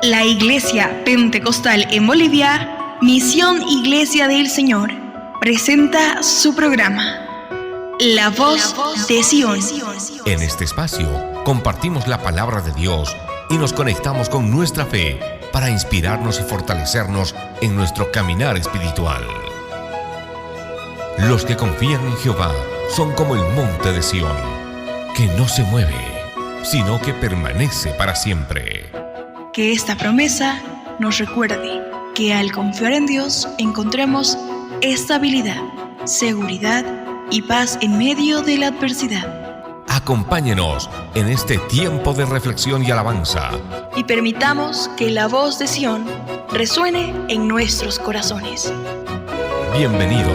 La Iglesia Pentecostal en Bolivia, Misión Iglesia del Señor, presenta su programa, La Voz de Sion. En este espacio compartimos la palabra de Dios y nos conectamos con nuestra fe para inspirarnos y fortalecernos en nuestro caminar espiritual. Los que confían en Jehová son como el monte de Sión, que no se mueve, sino que permanece para siempre. Que esta promesa nos recuerde que al confiar en Dios encontremos estabilidad, seguridad y paz en medio de la adversidad. Acompáñenos en este tiempo de reflexión y alabanza. Y permitamos que la voz de Sion resuene en nuestros corazones. Bienvenidos.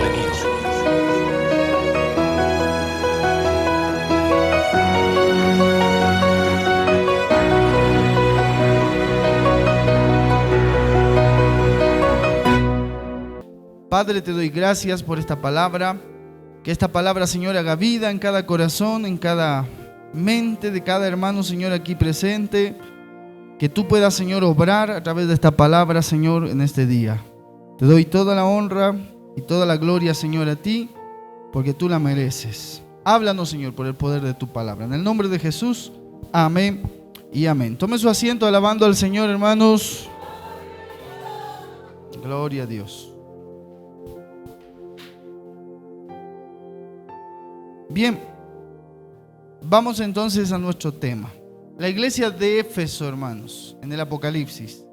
Padre, te doy gracias por esta palabra. Que esta palabra, Señor, haga vida en cada corazón, en cada mente de cada hermano, Señor, aquí presente. Que tú puedas, Señor, obrar a través de esta palabra, Señor, en este día. Te doy toda la honra y toda la gloria, Señor, a ti, porque tú la mereces. Háblanos, Señor, por el poder de tu palabra. En el nombre de Jesús, amén y amén. Tome su asiento alabando al Señor, hermanos. Gloria a Dios. Bien, vamos entonces a nuestro tema. La iglesia de Éfeso, hermanos, en el Apocalipsis.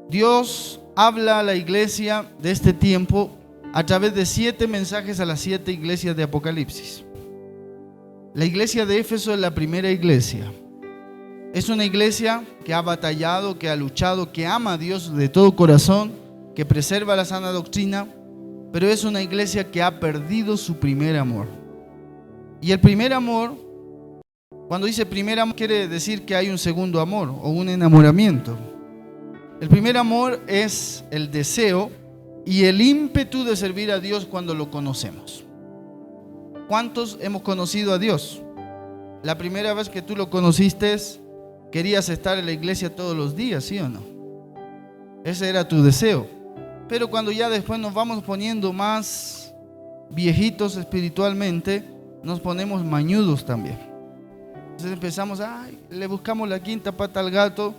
Dios habla a la iglesia de este tiempo a través de 7 mensajes a las 7 iglesias de Apocalipsis. La iglesia de Éfeso es la primera iglesia. Es una iglesia que ha batallado, que ha luchado, que ama a Dios de todo corazón, que preserva la sana doctrina, pero es una iglesia que ha perdido su primer amor. Y el primer amor, cuando dice primer amor, quiere decir que hay un segundo amor o un enamoramiento. El primer amor es el deseo y el ímpetu de servir a Dios cuando lo conocemos. ¿Cuántos hemos conocido a Dios? La primera vez que tú lo conociste, querías estar en la iglesia todos los días, ¿sí o no? Ese era tu deseo. Pero cuando ya después nos vamos poniendo más viejitos espiritualmente, nos ponemos mañudos también. Entonces empezamos, le buscamos la quinta pata al gato.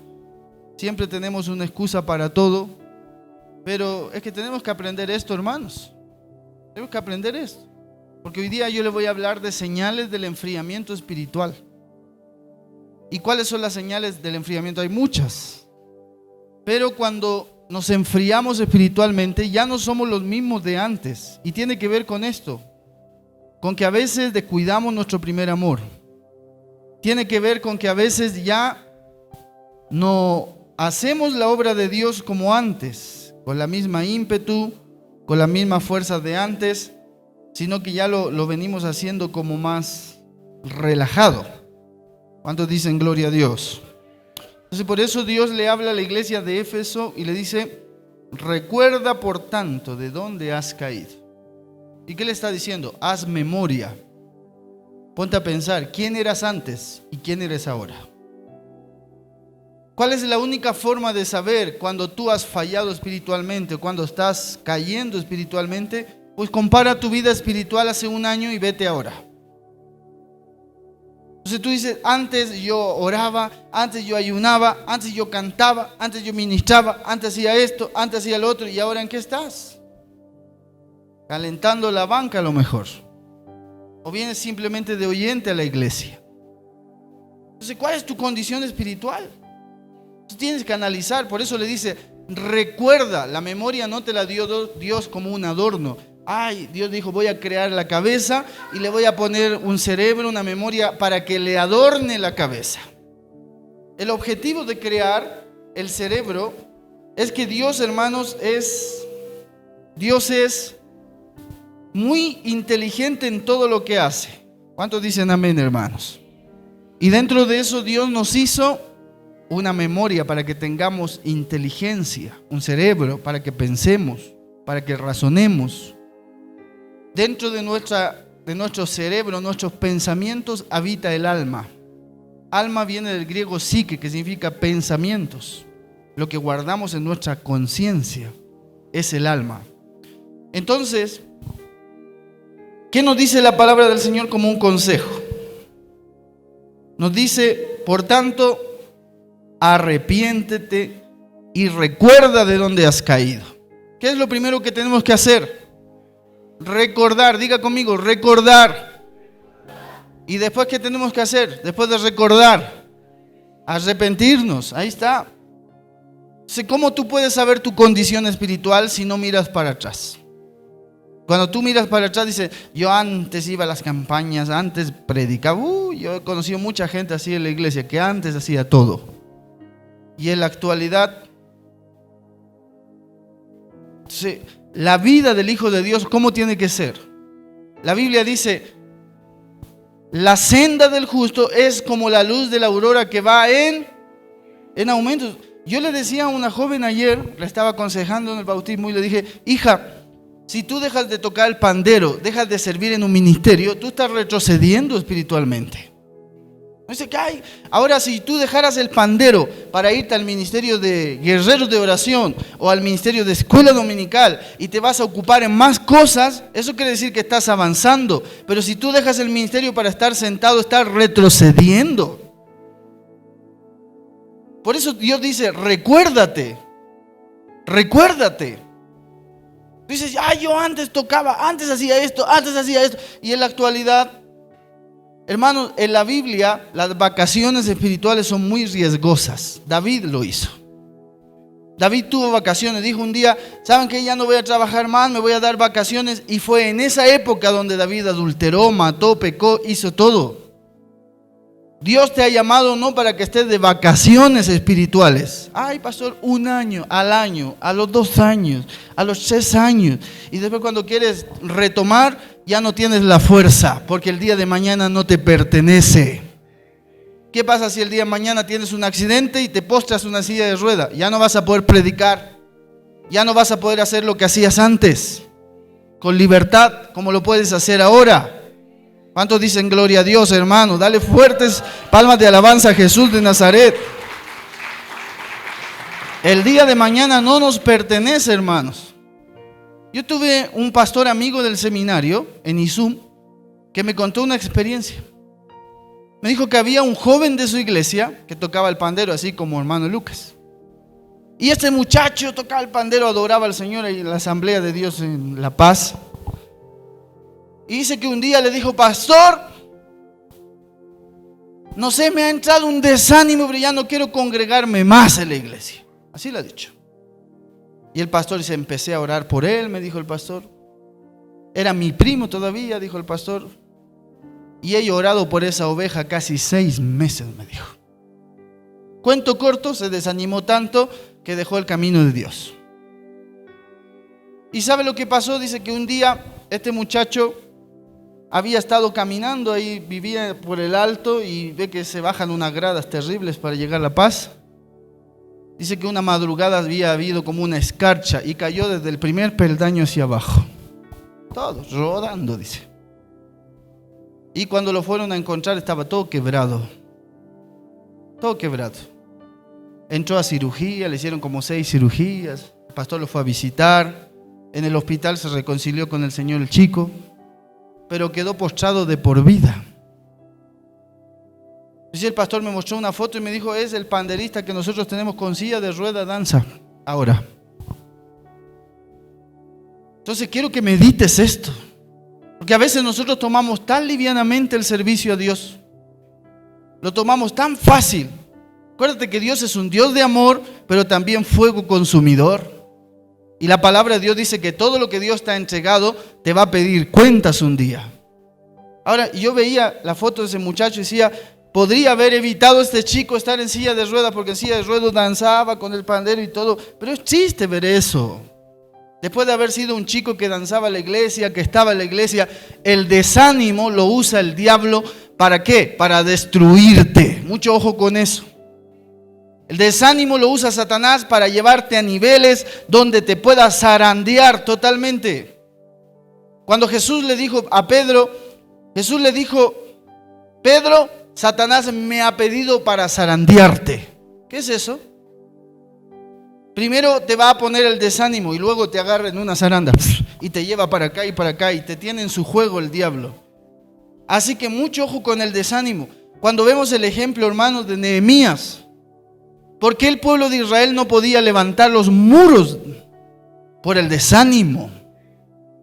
Siempre tenemos una excusa para todo. Pero es que tenemos que aprender esto, hermanos. Tenemos que aprender esto. Porque hoy día yo les voy a hablar de señales del enfriamiento espiritual. ¿Y cuáles son las señales del enfriamiento? Hay muchas. Pero cuando nos enfriamos espiritualmente, ya no somos los mismos de antes. Y tiene que ver con esto. Con que a veces descuidamos nuestro primer amor. Tiene que ver con que a veces ya no hacemos la obra de Dios como antes, con la misma ímpetu, con la misma fuerza de antes, sino que ya lo venimos haciendo como más relajado. ¿Cuántos dicen gloria a Dios? Entonces por eso Dios le habla a la iglesia de Éfeso y le dice: recuerda por tanto de dónde has caído. ¿Y qué le está diciendo? Haz memoria. Ponte a pensar, ¿quién eras antes y quién eres ahora? ¿Cuál es la única forma de saber cuando tú has fallado espiritualmente, cuando estás cayendo espiritualmente? Pues compara tu vida espiritual hace un año y vete ahora. Entonces tú dices, antes yo oraba, antes yo ayunaba, antes yo cantaba, antes yo ministraba, antes hacía esto, antes hacía lo otro, ¿y ahora en qué estás? Calentando la banca a lo mejor. O vienes simplemente de oyente a la iglesia. Entonces, ¿cuál es tu condición espiritual? Tú tienes que analizar. Por eso le dice, recuerda. La memoria no te la dio Dios como un adorno. Dios dijo, voy a crear la cabeza y le voy a poner un cerebro, una memoria para que le adorne la cabeza. El objetivo de crear el cerebro es que Dios, hermanos, Dios es muy inteligente en todo lo que hace. ¿Cuántos dicen amén, hermanos? Y dentro de eso Dios nos hizo una memoria para que tengamos inteligencia, un cerebro para que pensemos, para que razonemos. Dentro de nuestro cerebro, nuestros pensamientos, habita el alma. Alma viene del griego psique, que significa pensamientos. lo que guardamos en nuestra conciencia, es el alma. Entonces, ¿qué nos dice la palabra del Señor como un consejo? Nos dice, por tanto, arrepiéntete y recuerda de dónde has caído. ¿Qué es lo primero que tenemos que hacer? Recordar, diga conmigo, recordar. ¿Y después qué tenemos que hacer? Después de recordar, arrepentirnos. Ahí está. ¿Cómo tú puedes saber tu condición espiritual si no miras para atrás? Cuando tú miras para atrás, dices, yo antes iba a las campañas, antes predicaba. Yo he conocido mucha gente así en la iglesia que antes hacía todo. Y en la actualidad, la vida del Hijo de Dios, ¿cómo tiene que ser? La Biblia dice, la senda del justo es como la luz de la aurora que va en aumento. Yo le decía a una joven ayer, la estaba aconsejando en el bautismo y le dije, hija, si tú dejas de tocar el pandero, dejas de servir en un ministerio, tú estás retrocediendo espiritualmente. Dice que ahora si tú dejaras el pandero para irte al ministerio de guerreros de oración o al ministerio de escuela dominical y te vas a ocupar en más cosas, eso quiere decir que estás avanzando. Pero si tú dejas el ministerio para estar sentado, estás retrocediendo. Por eso Dios dice, recuérdate. Dices, yo antes tocaba, antes hacía esto. Y en la actualidad, hermanos, en la Biblia las vacaciones espirituales son muy riesgosas. David lo hizo. David tuvo vacaciones, dijo un día, ¿saben qué? Ya no voy a trabajar más, me voy a dar vacaciones. Y fue en esa época donde David adulteró, mató, pecó, hizo todo. Dios te ha llamado no para que estés de vacaciones espirituales. Pastor, un año, al año, a los 2 años, a los 3 años. Y después cuando quieres retomar, ya no tienes la fuerza, porque el día de mañana no te pertenece. ¿Qué pasa si el día de mañana tienes un accidente y te postras en una silla de rueda? Ya no vas a poder predicar, ya no vas a poder hacer lo que hacías antes, con libertad, como lo puedes hacer ahora. ¿Cuántos dicen gloria a Dios, hermano? Dale fuertes palmas de alabanza a Jesús de Nazaret. El día de mañana no nos pertenece, hermanos. Yo tuve un pastor amigo del seminario en Izum que me contó una experiencia. Me dijo que había un joven de su iglesia que tocaba el pandero, así como hermano Lucas. Y este muchacho tocaba el pandero, adoraba al Señor en la Asamblea de Dios en La Paz. Y dice que un día le dijo, pastor, no sé, me ha entrado un desánimo, pero ya no quiero congregarme más en la iglesia. Así lo ha dicho. Y el pastor dice, empecé a orar por él, me dijo el pastor. Era mi primo todavía, dijo el pastor. Y he orado por esa oveja casi 6 meses, me dijo. Cuento corto, se desanimó tanto que dejó el camino de Dios. ¿Y sabe lo que pasó? Dice que un día este muchacho había estado caminando ahí, vivía por el alto y ve que se bajan unas gradas terribles para llegar a La Paz. Dice que una madrugada había habido como una escarcha y cayó desde el primer peldaño hacia abajo. Todo rodando, dice. Y cuando lo fueron a encontrar estaba todo quebrado. Todo quebrado. Entró a cirugía, le hicieron como 6 cirugías. El pastor lo fue a visitar. En el hospital se reconcilió con el Señor el chico, pero quedó postrado de por vida. Y el pastor me mostró una foto y me dijo, es el panderista que nosotros tenemos con silla de rueda danza ahora. Entonces quiero que medites esto, porque a veces nosotros tomamos tan livianamente el servicio a Dios, lo tomamos tan fácil. Acuérdate que Dios es un Dios de amor, pero también fuego consumidor. Y la palabra de Dios dice que todo lo que Dios te ha entregado te va a pedir cuentas un día. Ahora, yo veía la foto de ese muchacho y decía, podría haber evitado este chico estar en silla de ruedas, porque en silla de ruedas danzaba con el pandero y todo. Pero es triste ver eso. Después de haber sido un chico que danzaba en la iglesia, que estaba en la iglesia, el desánimo lo usa el diablo. ¿Para qué? Para destruirte. Mucho ojo con eso. El desánimo lo usa Satanás para llevarte a niveles donde te puedas zarandear totalmente. Cuando Jesús le dijo a Pedro, Jesús le dijo, Pedro, Satanás me ha pedido para zarandearte. ¿Qué es eso? Primero te va a poner el desánimo y luego te agarra en una zaranda y te lleva para acá y te tiene en su juego el diablo. Así que mucho ojo con el desánimo. Cuando vemos el ejemplo, hermanos, de Nehemías, ¿por qué el pueblo de Israel no podía levantar los muros? Por el desánimo.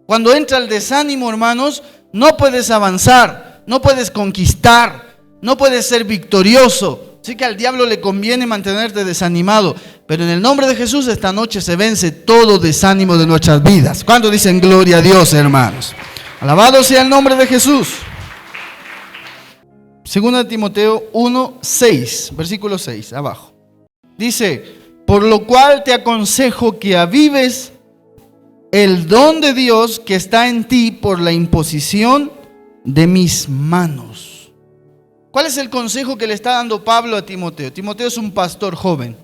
Cuando entra el desánimo, hermanos, no puedes avanzar, no puedes conquistar, no puedes ser victorioso. Así que al diablo le conviene mantenerte desanimado. Pero en el nombre de Jesús esta noche se vence todo desánimo de nuestras vidas. ¿Cuántos dicen gloria a Dios, hermanos? Alabado sea el nombre de Jesús. 2 Timoteo 1:6, versículo 6, abajo. Dice: por lo cual te aconsejo que avives el don de Dios que está en ti por la imposición de mis manos. ¿Cuál es el consejo que le está dando Pablo a Timoteo? Timoteo es un pastor joven.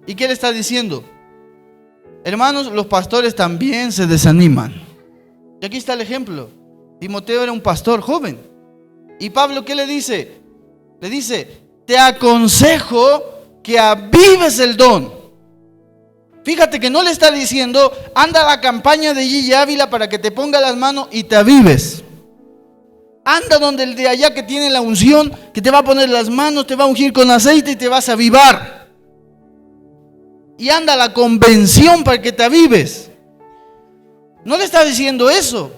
¿Y qué le está diciendo? Hermanos, los pastores también se desaniman. Y aquí está el ejemplo. Timoteo era un pastor joven. ¿Y Pablo qué le dice? Le dice: te aconsejo que avives el don. Fíjate que no le está diciendo: anda a la campaña de Gigi Ávila para que te ponga las manos y te avives. Anda donde el de allá que tiene la unción, que te va a poner las manos, te va a ungir con aceite y te vas a avivar. Y anda a la convención para que te avives. No le está diciendo eso.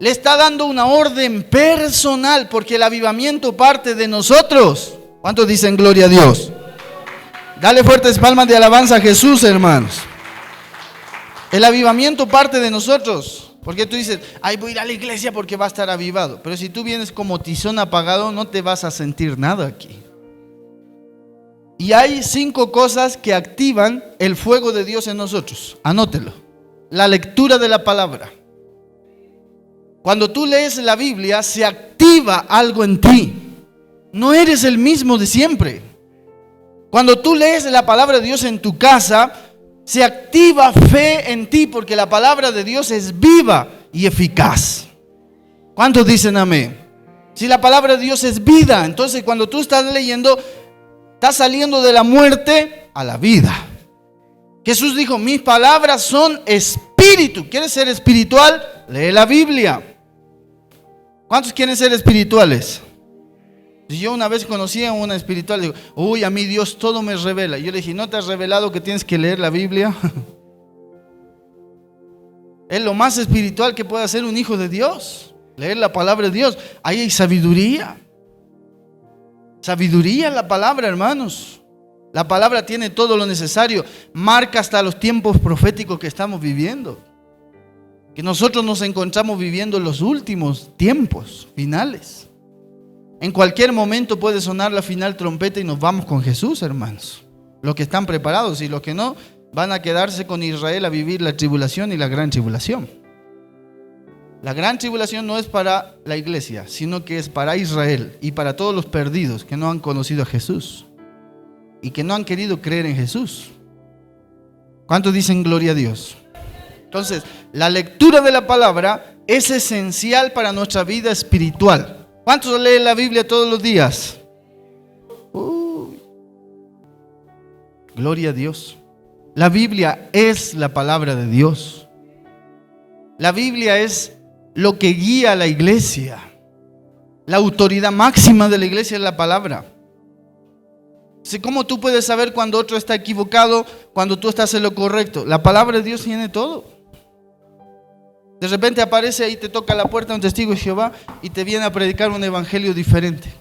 Le está dando una orden personal, porque el avivamiento parte de nosotros. ¿Cuántos dicen gloria a Dios? Dale fuertes palmas de alabanza a Jesús, hermanos. El avivamiento parte de nosotros. Porque tú dices: ay, voy a ir a la iglesia porque va a estar avivado. Pero si tú vienes como tizón apagado, no te vas a sentir nada aquí. Y hay 5 cosas que activan el fuego de Dios en nosotros. Anótelo. La lectura de la palabra. Cuando tú lees la Biblia, se activa algo en ti. No eres el mismo de siempre. Cuando tú lees la palabra de Dios en tu casa, se activa fe en ti, porque la palabra de Dios es viva y eficaz. ¿Cuántos dicen amén? Si la palabra de Dios es vida, entonces cuando tú estás leyendo, estás saliendo de la muerte a la vida. Jesús dijo: mis palabras son espíritu. ¿Quieres ser espiritual? Lee la Biblia. ¿Cuántos quieren ser espirituales? Yo una vez conocí a una espiritual, digo: uy, a mí Dios todo me revela. Yo le dije: ¿no te has revelado que tienes que leer la Biblia? Es lo más espiritual que puede hacer un hijo de Dios, leer la palabra de Dios. Ahí hay sabiduría. Sabiduría en la palabra, hermanos. La palabra tiene todo lo necesario. Marca hasta los tiempos proféticos que estamos viviendo. Que nosotros nos encontramos viviendo los últimos tiempos finales. En cualquier momento puede sonar la final trompeta y nos vamos con Jesús, hermanos. Los que están preparados, y los que no, van a quedarse con Israel a vivir la tribulación y la gran tribulación. La gran tribulación no es para la iglesia, sino que es para Israel y para todos los perdidos que no han conocido a Jesús y que no han querido creer en Jesús. ¿Cuántos dicen gloria a Dios? Entonces, la lectura de la palabra es esencial para nuestra vida espiritual. ¿Cuántos leen la Biblia todos los días? Gloria a Dios. La Biblia es la palabra de Dios. La Biblia es lo que guía a la iglesia. La autoridad máxima de la iglesia es la palabra. ¿Cómo tú puedes saber cuando otro está equivocado, cuando tú estás en lo correcto? La palabra de Dios tiene todo. De repente aparece ahí, te toca la puerta un testigo de Jehová y te viene a predicar un evangelio diferente.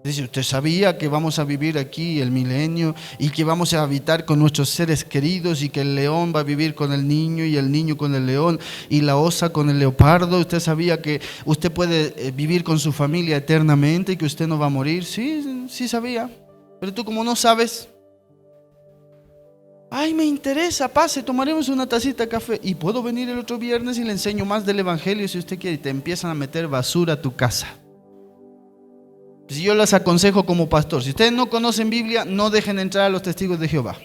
Dice: ¿usted sabía que vamos a vivir aquí el milenio y que vamos a habitar con nuestros seres queridos y que el león va a vivir con el niño y el niño con el león y la osa con el leopardo? ¿Usted sabía que usted puede vivir con su familia eternamente y que usted no va a morir? Sí, sí sabía. Pero tú, como no sabes, ay, me interesa, pase, tomaremos una tacita de café y puedo venir el otro viernes y le enseño más del evangelio si usted quiere. Y te empiezan a meter basura a tu casa. Si yo les aconsejo como pastor, si ustedes no conocen Biblia, no dejen entrar a los testigos de Jehová.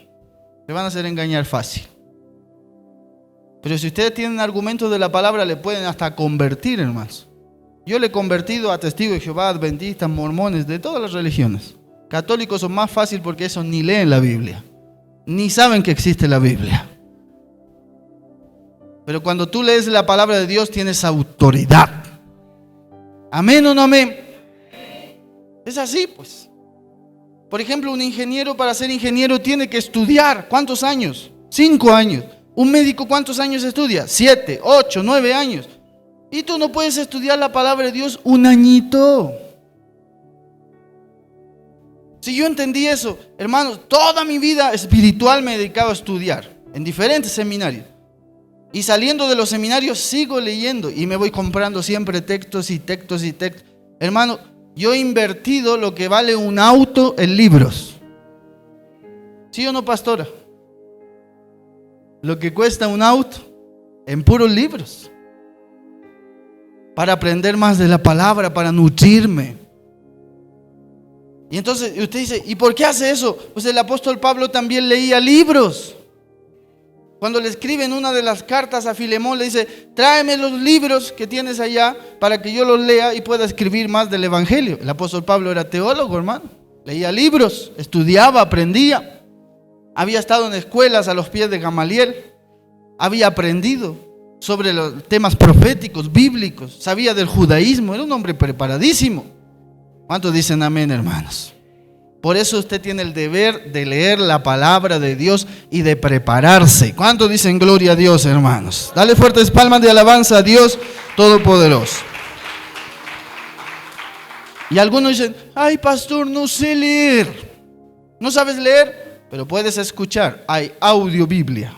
Se van a hacer engañar fácil. Pero si ustedes tienen argumentos de la palabra, le pueden hasta convertir, hermanos. Yo le he convertido a testigos de Jehová, adventistas, mormones, de todas las religiones. Católicos son más fácil porque esos ni leen la Biblia. ni saben que existe la Biblia. Pero cuando tú lees la palabra de Dios, tienes autoridad. ¿Amén o no amén? Es así, pues. Por ejemplo, un ingeniero, para ser ingeniero tiene que estudiar. ¿Cuántos años? 5 años. Un médico, ¿cuántos años estudia? 7, 8, 9 años. Y tú no puedes estudiar la palabra de Dios un añito. Si yo entendí eso, hermanos, toda mi vida espiritual me he dedicado a estudiar en diferentes seminarios. Y saliendo de los seminarios sigo leyendo y me voy comprando siempre textos y textos y textos. Hermano, yo he invertido lo que vale un auto en libros. ¿Sí o no, pastora? Lo que cuesta un auto en puros libros. Para aprender más de la palabra, para nutrirme. Y entonces usted dice, ¿y por qué hace eso? Pues el apóstol Pablo también leía libros. Cuando le escribe en una de las cartas a Filemón, le dice, tráeme los libros que tienes allá para que yo los lea y pueda escribir más del evangelio. El apóstol Pablo era teólogo, hermano. Leía libros, estudiaba, aprendía. Había estado en escuelas a los pies de Gamaliel. Había aprendido sobre los temas proféticos, bíblicos. Sabía del judaísmo. Era un hombre preparadísimo. ¿Cuántos dicen amén, hermanos? Por eso usted tiene el deber de leer la palabra de Dios y de prepararse. ¿Cuántos dicen gloria a Dios, hermanos? Dale fuertes palmas de alabanza a Dios Todopoderoso. Y algunos dicen, ay, pastor, no sé leer. ¿No sabes leer? Pero puedes escuchar. Hay audio Biblia.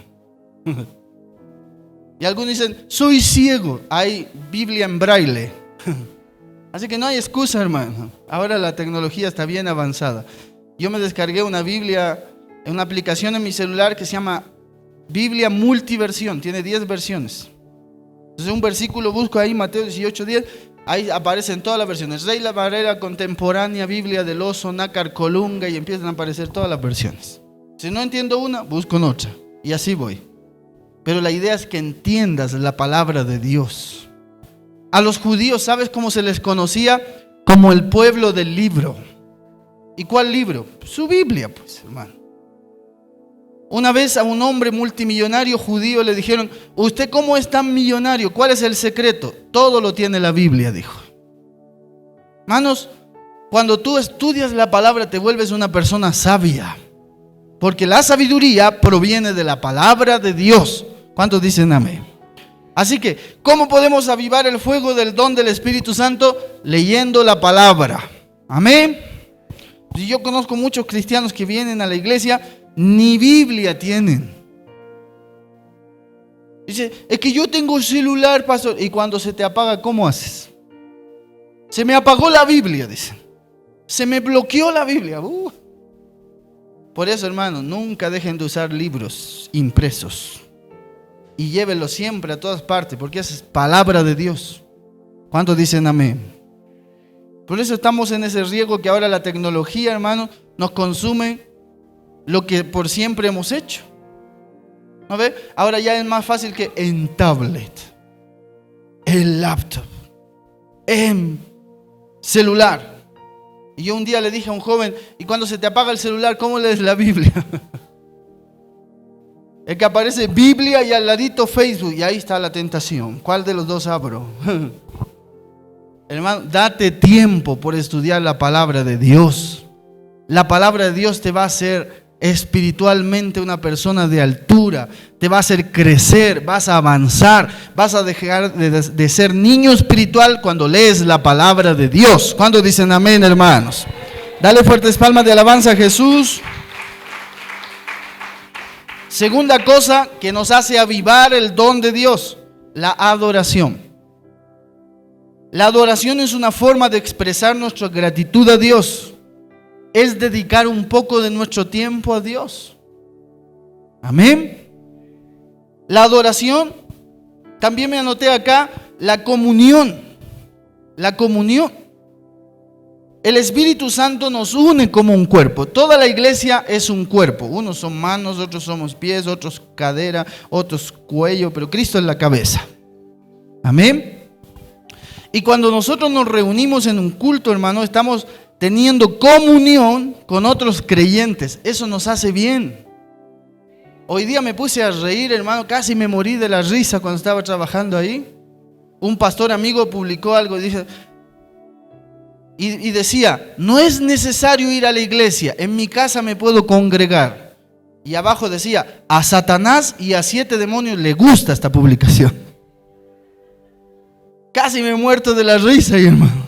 Y algunos dicen, soy ciego. Hay Biblia en braille. Así que no hay excusa, hermano. Ahora la tecnología está bien avanzada. Yo me descargué una Biblia, una aplicación en mi celular que se llama Biblia Multiversión. Tiene 10 versiones. Entonces un versículo busco ahí, Mateo 18:10. Ahí aparecen todas las versiones. Reina Valera Contemporánea, Biblia del Oso, Nácar Colunga, y empiezan a aparecer todas las versiones. Si no entiendo una, busco en otra. Y así voy. Pero la idea es que entiendas la palabra de Dios. A los judíos, ¿sabes cómo se les conocía? Como el pueblo del libro. ¿Y cuál libro? Su Biblia, pues, hermano. Una vez a un hombre multimillonario judío le dijeron, ¿usted cómo es tan millonario? ¿Cuál es el secreto? Todo lo tiene la Biblia, dijo. Hermanos, cuando tú estudias la palabra te vuelves una persona sabia. Porque la sabiduría proviene de la palabra de Dios. ¿Cuántos dicen amén? Así que, ¿cómo podemos avivar el fuego del don del Espíritu Santo? Leyendo la palabra. Amén. Y yo conozco muchos cristianos que vienen a la iglesia, ni Biblia tienen. Dice, es que yo tengo celular, pastor. Y cuando se te apaga, ¿cómo haces? Se me apagó la Biblia, dicen. Se me bloqueó la Biblia. Por eso, hermano, nunca dejen de usar libros impresos. Y llévenlo siempre a todas partes, porque es palabra de Dios. ¿Cuántos dicen amén? Por eso estamos en ese riesgo que ahora la tecnología, hermano, nos consume lo que por siempre hemos hecho. ¿No ve? Ahora ya es más fácil que en tablet, en laptop, en celular. Y yo un día le dije a un joven, y cuando se te apaga el celular, ¿cómo lees la Biblia? Es que aparece Biblia y al ladito Facebook, y ahí está la tentación. ¿Cuál de los dos abro? Hermano, date tiempo por estudiar la palabra de Dios. La palabra de Dios te va a hacer espiritualmente una persona de altura, te va a hacer crecer, vas a avanzar, vas a dejar de ser niño espiritual cuando lees la palabra de Dios. ¿Cuántos dicen amén, hermanos? Dale fuertes palmas de alabanza a Jesús. Segunda cosa que nos hace avivar el don de Dios, la adoración. La adoración es una forma de expresar nuestra gratitud a Dios. Es dedicar un poco de nuestro tiempo a Dios. Amén. La adoración, también me anoté acá, la comunión. La comunión. El Espíritu Santo nos une como un cuerpo. Toda la iglesia es un cuerpo. Unos son manos, otros somos pies, otros cadera, otros cuello, pero Cristo es la cabeza. Amén. Y cuando nosotros nos reunimos en un culto, hermano, estamos teniendo comunión con otros creyentes. Eso nos hace bien. Hoy día me puse a reír, hermano, casi me morí de la risa cuando estaba trabajando ahí. Un pastor amigo publicó algo y decía, no es necesario ir a la iglesia, en mi casa me puedo congregar. Y abajo decía, a Satanás y a 7 demonios le gusta esta publicación. Casi me he muerto de la risa, hermano.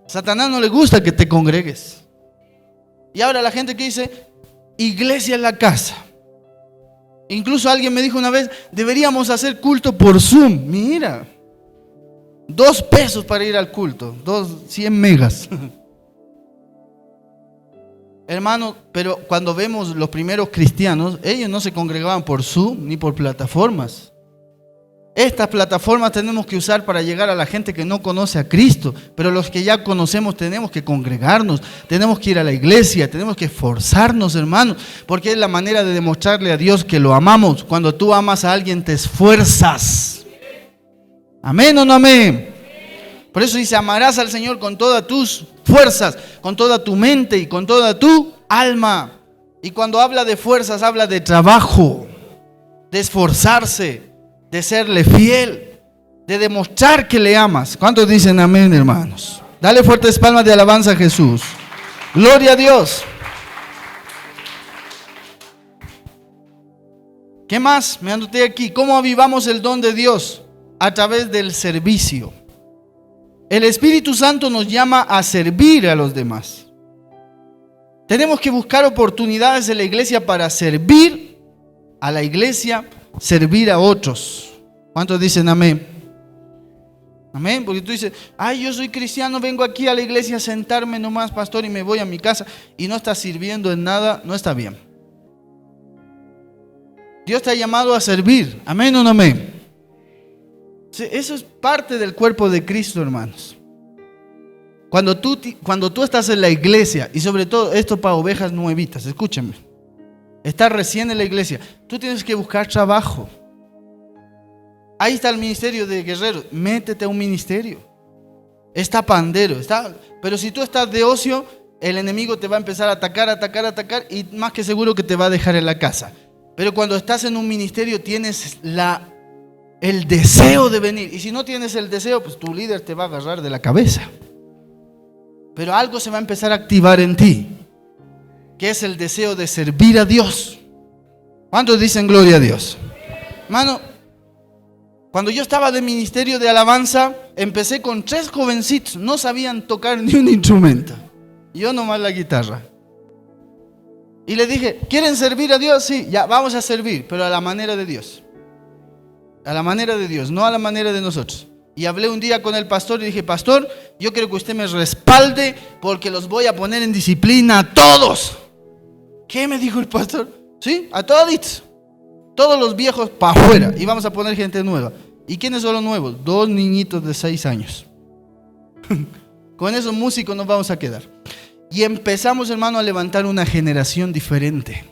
A Satanás no le gusta que te congregues. Y ahora la gente que dice, iglesia en la casa. Incluso alguien me dijo una vez, deberíamos hacer culto por Zoom. Mira, 2 pesos para ir al culto, 100 megas. Hermano, pero cuando vemos los primeros cristianos, ellos no se congregaban por Zoom ni por plataformas. Estas plataformas tenemos que usar para llegar a la gente que no conoce a Cristo, pero los que ya conocemos tenemos que congregarnos, tenemos que ir a la iglesia, tenemos que esforzarnos, hermano, porque es la manera de demostrarle a Dios que lo amamos. Cuando tú amas a alguien te esfuerzas. ¿Amén o no amén? Por eso dice, amarás al Señor con todas tus fuerzas, con toda tu mente y con toda tu alma. Y cuando habla de fuerzas, habla de trabajo, de esforzarse, de serle fiel, de demostrar que le amas. ¿Cuántos dicen amén, hermanos? Dale fuertes palmas de alabanza a Jesús. Gloria a Dios. ¿Qué más? Me anoté aquí. ¿Cómo avivamos el don de Dios? A través del servicio. El Espíritu Santo nos llama a servir a los demás. Tenemos que buscar oportunidades en la iglesia para servir a la iglesia, servir a otros. ¿Cuántos dicen amén? Amén, porque tú dices, ay, yo soy cristiano, vengo aquí a la iglesia a sentarme nomás, pastor, y me voy a mi casa y no estás sirviendo en nada, no está bien. Dios te ha llamado a servir, amén o no amén. Eso es parte del cuerpo de Cristo, hermanos. Cuando tú estás en la iglesia, y sobre todo esto para ovejas nuevitas, escúchame, estás recién en la iglesia, tú tienes que buscar trabajo. Ahí está el ministerio de guerreros, métete a un ministerio. Está pandero, pero si tú estás de ocio, el enemigo te va a empezar a atacar y más que seguro que te va a dejar en la casa. Pero cuando estás en un ministerio tienes el deseo de venir, y si no tienes el deseo, pues tu líder te va a agarrar de la cabeza. Pero algo se va a empezar a activar en ti, que es el deseo de servir a Dios. ¿Cuántos dicen gloria a Dios? Hermano, cuando yo estaba de ministerio de alabanza, empecé con 3 jovencitos, no sabían tocar ni un instrumento, yo nomás la guitarra. Y les dije, ¿quieren servir a Dios? Sí, ya, vamos a servir, pero a la manera de Dios. A la manera de Dios, no a la manera de nosotros. Y hablé un día con el pastor y dije, pastor, yo quiero que usted me respalde porque los voy a poner en disciplina a todos. ¿Qué? Me dijo el pastor. Sí, a todos. Todos los viejos para afuera y vamos a poner gente nueva. ¿Y quiénes son los nuevos? 2 niñitos de 6 años. Con esos músicos nos vamos a quedar. Y empezamos, hermano, a levantar una generación diferente.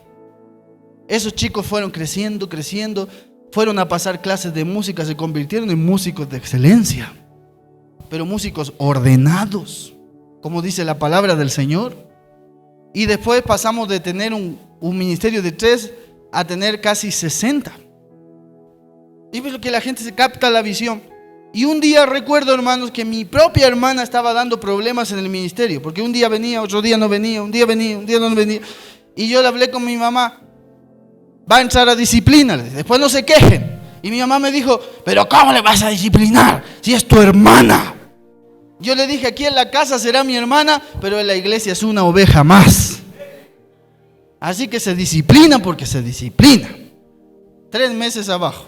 Esos chicos fueron creciendo, fueron a pasar clases de música, se convirtieron en músicos de excelencia, pero músicos ordenados, como dice la palabra del Señor. Y después pasamos de tener un ministerio de 3 a tener casi 60. Y ves que la gente se capta la visión. Y un día recuerdo, hermanos, que mi propia hermana estaba dando problemas en el ministerio, porque un día venía, otro día no venía, un día venía, un día no venía. Y yo le hablé con mi mamá, va a entrar a disciplinarles, después no se quejen. Y mi mamá me dijo, pero ¿cómo le vas a disciplinar si es tu hermana? Yo le dije, aquí en la casa será mi hermana, pero en la iglesia es una oveja más. Así que se disciplina porque se disciplina. 3 meses abajo.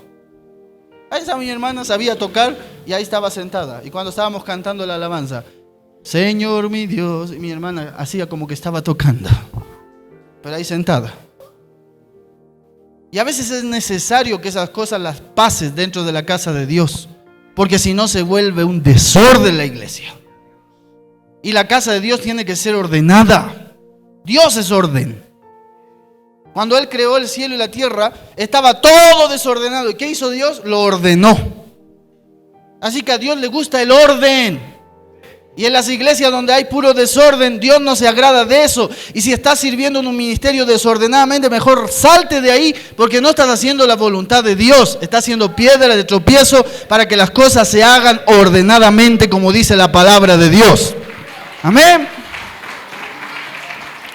Ahí estaba mi hermana, sabía tocar y ahí estaba sentada. Y cuando estábamos cantando la alabanza, Señor mi Dios, y mi hermana hacía como que estaba tocando, pero ahí sentada. Y a veces es necesario que esas cosas las pases dentro de la casa de Dios, porque si no se vuelve un desorden la iglesia. Y la casa de Dios tiene que ser ordenada. Dios es orden. Cuando Él creó el cielo y la tierra, estaba todo desordenado. ¿Y qué hizo Dios? Lo ordenó. Así que a Dios le gusta el orden. Y en las iglesias donde hay puro desorden, Dios no se agrada de eso. Y si estás sirviendo en un ministerio desordenadamente, mejor salte de ahí, porque no estás haciendo la voluntad de Dios. Estás haciendo piedra de tropiezo para que las cosas se hagan ordenadamente, como dice la palabra de Dios. Amén.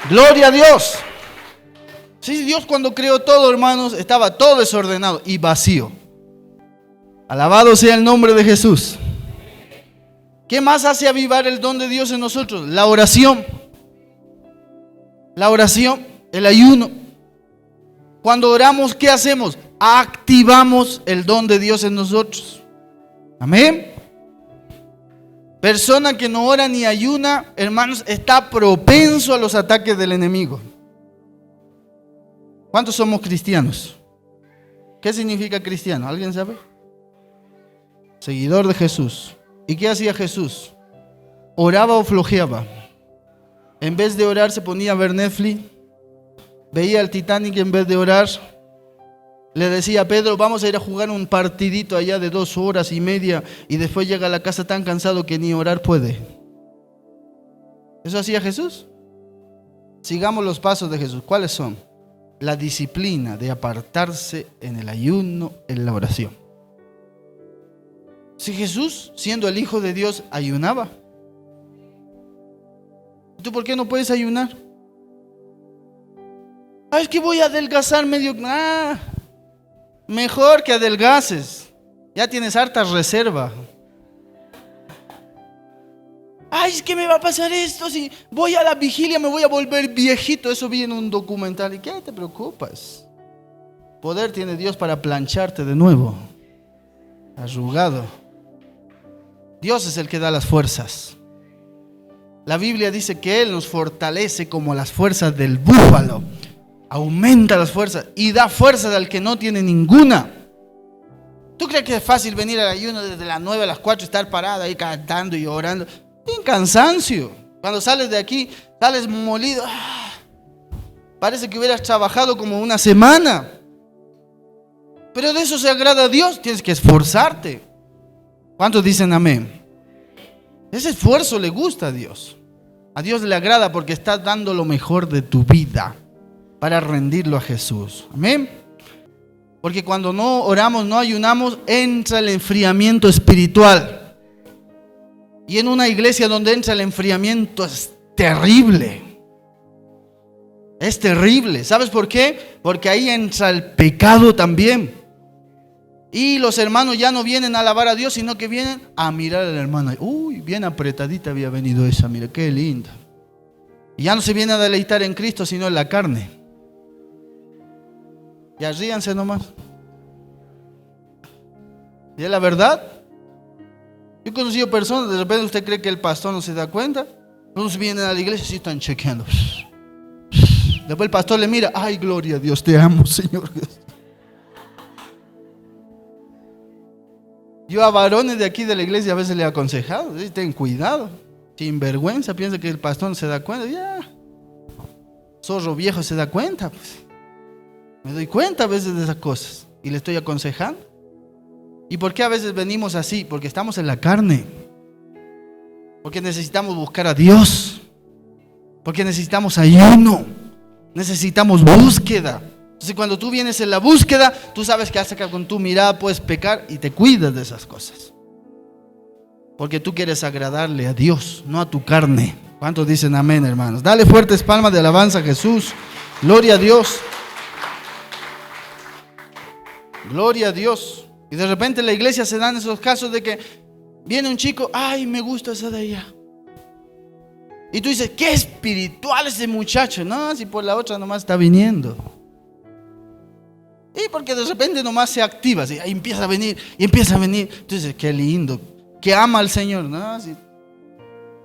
Gloria a Dios. Sí, Dios cuando creó todo, hermanos, estaba todo desordenado y vacío. Alabado sea el nombre de Jesús. ¿Qué más hace avivar el don de Dios en nosotros? La oración. La oración, el ayuno. Cuando oramos, ¿qué hacemos? Activamos el don de Dios en nosotros. Amén. Persona que no ora ni ayuna, hermanos, está propenso a los ataques del enemigo. ¿Cuántos somos cristianos? ¿Qué significa cristiano? ¿Alguien sabe? Seguidor de Jesús. ¿Y qué hacía Jesús? ¿Oraba o flojeaba? En vez de orar se ponía a ver Netflix, veía el Titanic en vez de orar. Le decía a Pedro, vamos a ir a jugar un partidito allá de 2 horas y media, y después llega a la casa tan cansado que ni orar puede. ¿Eso hacía Jesús? Sigamos los pasos de Jesús. ¿Cuáles son? La disciplina de apartarse en el ayuno, en la oración. Si Jesús, siendo el Hijo de Dios, ayunaba, ¿tú por qué no puedes ayunar? Es que voy a adelgazar medio. Mejor que adelgaces. Ya tienes harta reserva. Es que me va a pasar esto. Si voy a la vigilia me voy a volver viejito. Eso vi en un documental. ¿Y qué te preocupas? Poder tiene Dios para plancharte de nuevo. Arrugado. Dios es el que da las fuerzas. La Biblia dice que Él nos fortalece como las fuerzas del búfalo. Aumenta las fuerzas y da fuerzas al que no tiene ninguna. ¿Tú crees que es fácil venir al ayuno desde las 9 a las 4 y estar parado ahí cantando y orando? Sin cansancio. Cuando sales de aquí, sales molido. Parece que hubieras trabajado como una semana. Pero de eso se agrada a Dios. Tienes que esforzarte. ¿Cuántos dicen amén? Ese esfuerzo le gusta a Dios. A Dios le agrada porque estás dando lo mejor de tu vida para rendirlo a Jesús. Amén. Porque cuando no oramos, no ayunamos, entra el enfriamiento espiritual. Y en una iglesia donde entra el enfriamiento es terrible. Es terrible. ¿Sabes por qué? Porque ahí entra el pecado también. Y los hermanos ya no vienen a alabar a Dios, sino que vienen a mirar a la hermana. Uy, bien apretadita había venido esa, mira, qué linda. Y ya no se viene a deleitar en Cristo, sino en la carne. Ya ríanse nomás. ¿Y es la verdad? Yo he conocido personas, de repente usted cree que el pastor no se da cuenta. Unos vienen a la iglesia y sí están chequeando. Después el pastor le mira, ay, gloria a Dios, te amo, Señor. Yo a varones de aquí de la iglesia a veces le he aconsejado, ten cuidado, sin vergüenza, piensa que el pastor no se da cuenta, ya, zorro viejo se da cuenta, pues. Me doy cuenta a veces de esas cosas y le estoy aconsejando. ¿Y por qué a veces venimos así? Porque estamos en la carne, porque necesitamos buscar a Dios, porque necesitamos ayuno, necesitamos búsqueda. Entonces cuando tú vienes en la búsqueda, tú sabes que hasta que con tu mirada puedes pecar y te cuidas de esas cosas. Porque tú quieres agradarle a Dios, no a tu carne. ¿Cuántos dicen amén, hermanos? Dale fuertes palmas de alabanza a Jesús. Gloria a Dios. Gloria a Dios. Y de repente en la iglesia se dan esos casos de que viene un chico, ay, me gusta esa de allá. Y tú dices, qué espiritual ese muchacho. No, si por la otra nomás está viniendo. Y porque de repente nomás se activa, ¿sí? Ahí empieza a venir y empieza a venir. Entonces, qué lindo, que ama al Señor, ¿no? ¿Sí?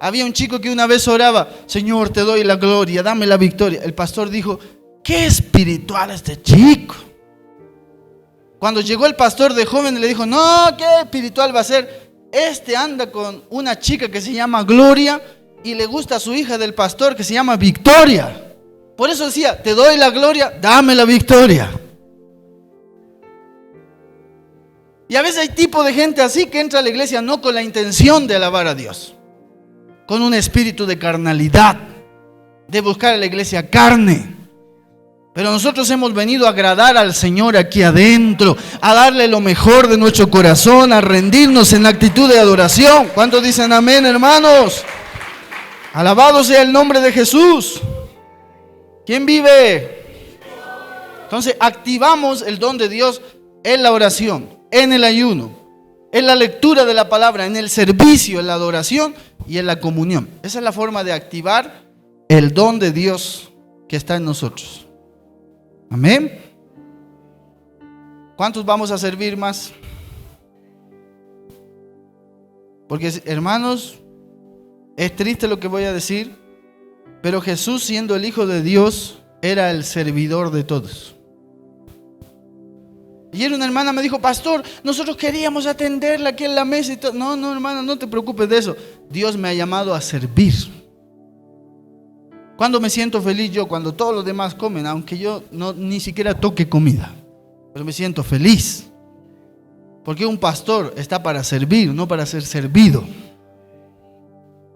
Había un chico que una vez oraba, Señor, te doy la gloria, dame la victoria. El pastor dijo, qué espiritual este chico. Cuando llegó el pastor de joven le dijo, no, qué espiritual va a ser. Este anda con una chica que se llama Gloria y le gusta a su hija del pastor que se llama Victoria. Por eso decía, te doy la gloria, dame la victoria. Y a veces hay tipo de gente así que entra a la iglesia no con la intención de alabar a Dios. con un espíritu de carnalidad, de buscar a la iglesia carne. Pero nosotros hemos venido a agradar al Señor aquí adentro, a darle lo mejor de nuestro corazón, a rendirnos en actitud de adoración. ¿Cuántos dicen amén, hermanos? Alabado sea el nombre de Jesús. ¿Quién vive? Entonces activamos el don de Dios en la oración, en el ayuno, en la lectura de la palabra, en el servicio, en la adoración y en la comunión. Esa es la forma de activar el don de Dios que está en nosotros. Amén. ¿Cuántos vamos a servir más? Porque, hermanos, es triste lo que voy a decir, pero Jesús, siendo el Hijo de Dios, era el servidor de todos. Ayer una hermana me dijo: pastor, nosotros queríamos atenderla aquí en la mesa y todo. No, hermana, no te preocupes de eso. Dios me ha llamado a servir. ¿Cuándo me siento feliz yo? Cuando todos los demás comen, aunque yo ni siquiera toque comida. Pero me siento feliz. Porque un pastor está para servir, no para ser servido.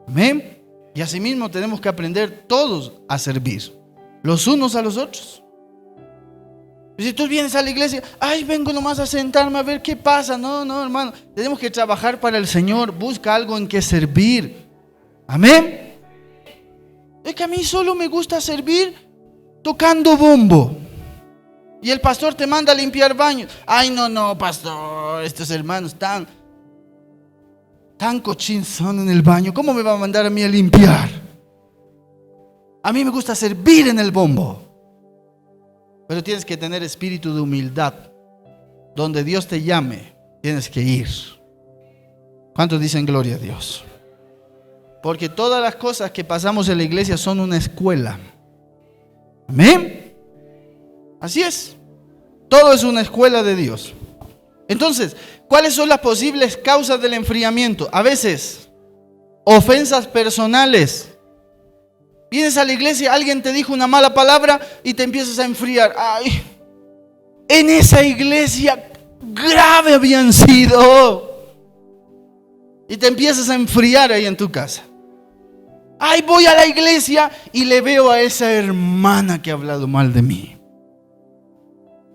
Amén. Y asimismo tenemos que aprender todos a servir, los unos a los otros. Y si tú vienes a la iglesia: ay, vengo nomás a sentarme a ver qué pasa. No, hermano, tenemos que trabajar para el Señor. Busca algo en que servir. Amén. Es que a mí solo me gusta servir tocando bombo. Y el pastor te manda a limpiar baños. Ay, no, pastor, estos hermanos tan cochinos son en el baño. ¿Cómo me va a mandar a mí a limpiar? A mí me gusta servir en el bombo. Pero tienes que tener espíritu de humildad. Donde Dios te llame, tienes que ir. ¿Cuántos dicen gloria a Dios? Porque todas las cosas que pasamos en la iglesia son una escuela. Amén. Así es. Todo es una escuela de Dios. Entonces, ¿cuáles son las posibles causas del enfriamiento? A veces, ofensas personales. Vienes a la iglesia, alguien te dijo una mala palabra y te empiezas a enfriar. Ay, en esa iglesia grave habían sido. Y te empiezas a enfriar ahí en tu casa. Ay, voy a la iglesia y le veo a esa hermana que ha hablado mal de mí.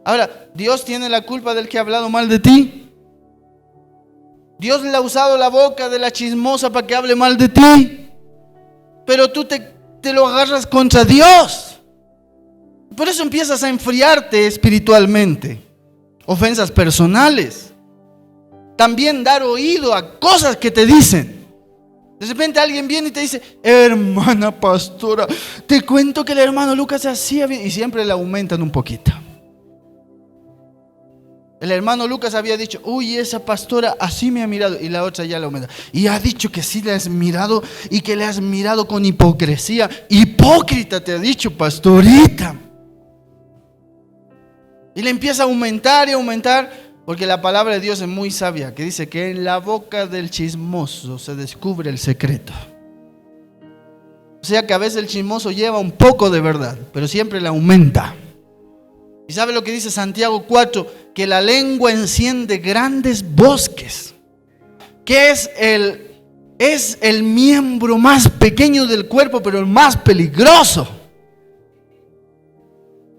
Ahora, ¿Dios tiene la culpa del que ha hablado mal de ti? Dios le ha usado la boca de la chismosa para que hable mal de ti. Pero tú te lo agarras contra Dios. Por eso empiezas a enfriarte espiritualmente. Ofensas personales. También dar oído a cosas que te dicen. De repente alguien viene y te dice: hermana pastora, te cuento que el hermano Lucas hacía bien. Y siempre le aumentan un poquito. El hermano Lucas había dicho: uy, esa pastora así me ha mirado. Y la otra ya le aumenta. Y ha dicho que sí le has mirado y que le has mirado con hipocresía. Hipócrita te ha dicho, pastorita. Y le empieza a aumentar y aumentar. Porque la palabra de Dios es muy sabia, que dice que en la boca del chismoso se descubre el secreto. O sea que a veces el chismoso lleva un poco de verdad, pero siempre le aumenta. ¿Y sabe lo que dice Santiago 4? Que la lengua enciende grandes bosques. Que es el miembro más pequeño del cuerpo, pero el más peligroso.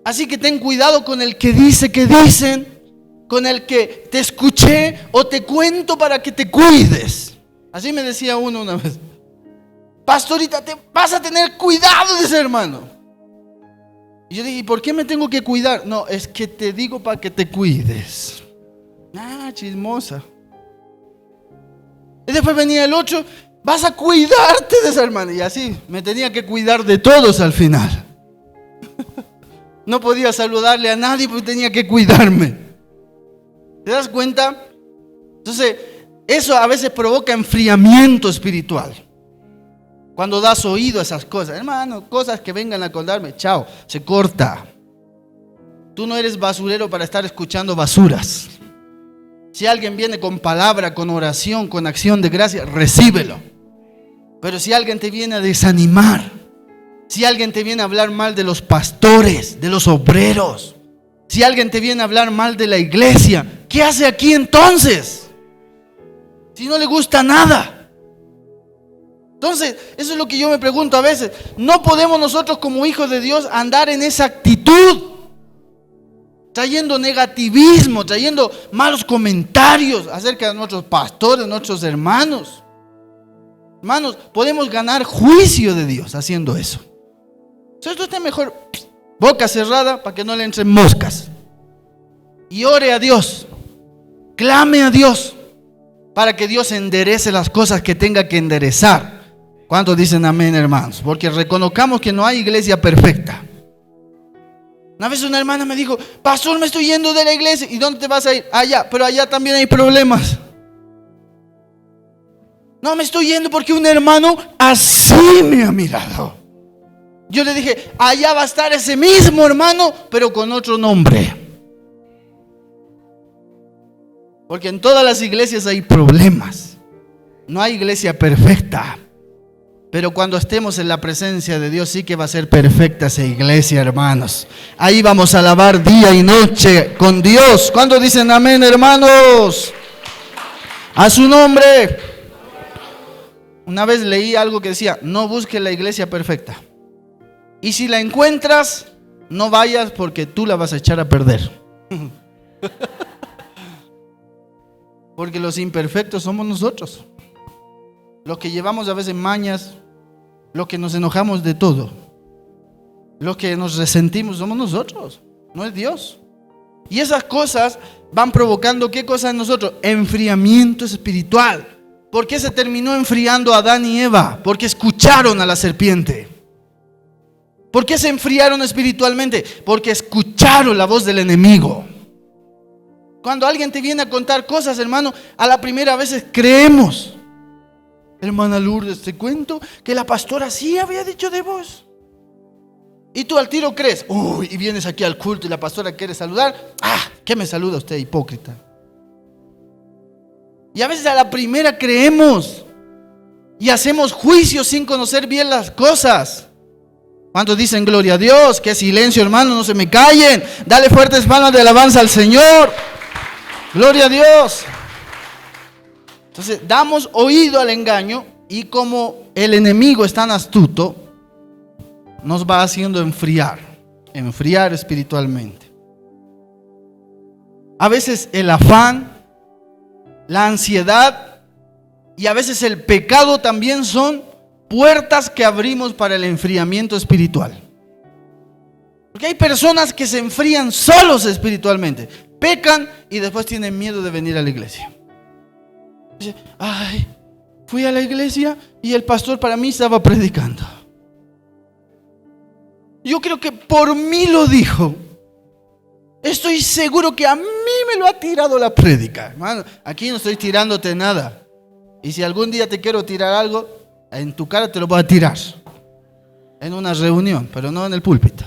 Así que ten cuidado con el que dice que dicen, con el que te escuché o te cuento para que te cuides. Así me decía uno una vez: pastorita, te vas a tener cuidado de ese hermano. Y yo dije: ¿y por qué me tengo que cuidar? No, es que te digo para que te cuides. Ah, chismosa. Y después venía el otro: vas a cuidarte de ese hermano. Y así me tenía que cuidar de todos al final. No podía saludarle a nadie porque tenía que cuidarme. ¿Te das cuenta? Entonces, eso a veces provoca enfriamiento espiritual. Cuando das oído a esas cosas, hermano, cosas que vengan a acordarme, chao, se corta. Tú no eres basurero para estar escuchando basuras. Si alguien viene con palabra, con oración, con acción de gracia, recíbelo. Pero si alguien te viene a desanimar, si alguien te viene a hablar mal de los pastores, de los obreros, si alguien te viene a hablar mal de la iglesia, ¿qué hace aquí entonces? Si no le gusta nada. Entonces, eso es lo que yo me pregunto a veces. No podemos nosotros como hijos de Dios andar en esa actitud, trayendo negativismo, trayendo malos comentarios acerca de nuestros pastores, nuestros hermanos. Hermanos, podemos ganar juicio de Dios haciendo eso. Entonces, tú estés mejor boca cerrada para que no le entren moscas. Y ore a Dios, clame a Dios, para que Dios enderece las cosas que tenga que enderezar. ¿Cuántos dicen amén, hermanos? Porque reconozcamos que no hay iglesia perfecta. Una vez una hermana me dijo: pastor, me estoy yendo de la iglesia. ¿Y dónde te vas a ir? Allá, pero allá también hay problemas. No, me estoy yendo porque un hermano así me ha mirado. Yo le dije: allá va a estar ese mismo hermano, pero con otro nombre. Porque en todas las iglesias hay problemas. No hay iglesia perfecta. Pero cuando estemos en la presencia de Dios, sí que va a ser perfecta esa iglesia, hermanos. Ahí vamos a alabar día y noche con Dios. ¿Cuántos dicen amén, hermanos? A su nombre. Una vez leí algo que decía: no busques la iglesia perfecta. Y si la encuentras, no vayas porque tú la vas a echar a perder. Porque los imperfectos somos nosotros. Los que llevamos a veces mañas, los que nos enojamos de todo, los que nos resentimos somos nosotros, no es Dios. Y esas cosas van provocando ¿qué cosa en nosotros? Enfriamiento espiritual. ¿Por qué se terminó enfriando Adán y Eva? Porque escucharon a la serpiente. ¿Por qué se enfriaron espiritualmente? Porque escucharon la voz del enemigo. Cuando alguien te viene a contar cosas, hermano, a la primera vez creemos. Hermana Lourdes, te cuento que la pastora sí había dicho de vos. Y tú al tiro crees. Uy, y vienes aquí al culto y la pastora quiere saludar. ¿Qué me saluda usted, hipócrita? Y a veces a la primera creemos. Y hacemos juicios sin conocer bien las cosas. ¿Cuántos dicen gloria a Dios? Qué silencio, hermano, no se me callen. Dale fuertes palmas de alabanza al Señor. Gloria a Dios. Entonces damos oído al engaño y como el enemigo es tan astuto, nos va haciendo enfriar espiritualmente. A veces el afán, la ansiedad y a veces el pecado también son puertas que abrimos para el enfriamiento espiritual. Porque hay personas que se enfrían solos espiritualmente, pecan y después tienen miedo de venir a la iglesia. Dice: fui a la iglesia y el pastor para mí estaba predicando. Yo creo que por mí lo dijo. Estoy seguro que a mí me lo ha tirado la prédica. Hermano, aquí no estoy tirándote nada. Y si algún día te quiero tirar algo, en tu cara te lo voy a tirar. En una reunión, pero no en el púlpito.